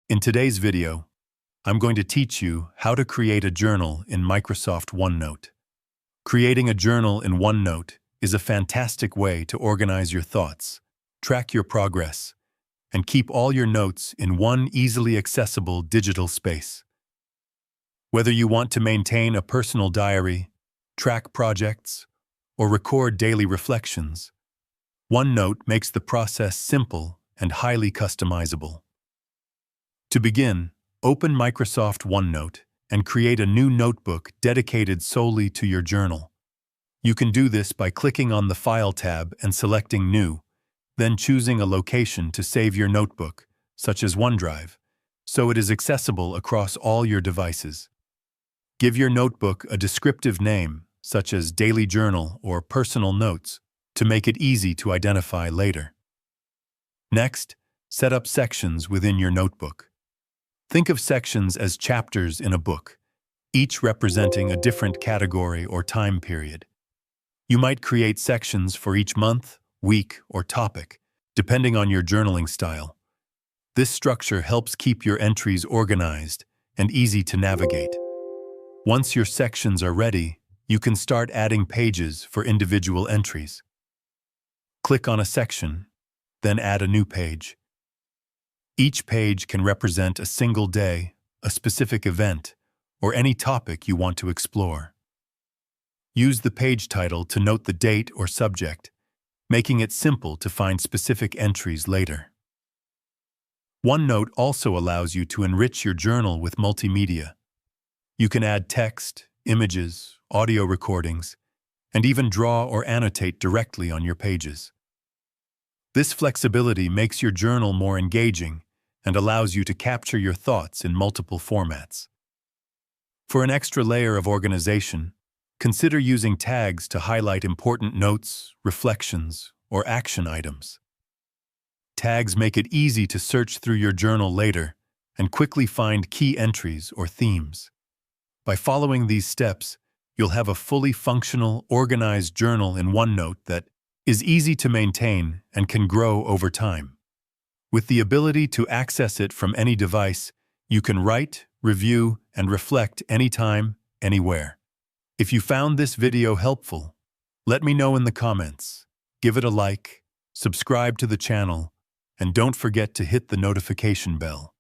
In today's video, I'm going to teach you how to create a journal in Microsoft OneNote. Creating a journal in OneNote is a fantastic way to organize your thoughts, track your progress, and keep all your notes in one easily accessible digital space. Whether you want to maintain a personal diary, track projects, or record daily reflections, OneNote makes the process simple and highly customizable. To begin, open Microsoft OneNote and create a new notebook dedicated solely to your journal. You can do this by clicking on the File tab and selecting New, then choosing a location to save your notebook, such as OneDrive, so it is accessible across all your devices. Give your notebook a descriptive name, such as Daily Journal or Personal Notes, to make it easy to identify later. Next, set up sections within your notebook. Think of sections as chapters in a book, each representing a different category or time period. You might create sections for each month, week, or topic, depending on your journaling style. This structure helps keep your entries organized and easy to navigate. Once your sections are ready, you can start adding pages for individual entries. Click on a section, then add a new page. Each page can represent a single day, a specific event, or any topic you want to explore. Use the page title to note the date or subject, making it simple to find specific entries later. OneNote also allows you to enrich your journal with multimedia. You can add text, images, audio recordings, and even draw or annotate directly on your pages. This flexibility makes your journal more engaging and allows you to capture your thoughts in multiple formats. For an extra layer of organization, consider using tags to highlight important notes, reflections, or action items. Tags make it easy to search through your journal later and quickly find key entries or themes. By following these steps, you'll have a fully functional, organized journal in OneNote that is easy to maintain and can grow over time. With the ability to access it from any device, you can write, review, and reflect anytime, anywhere. If you found this video helpful, let me know in the comments. Give it a like, subscribe to the channel, and don't forget to hit the notification bell.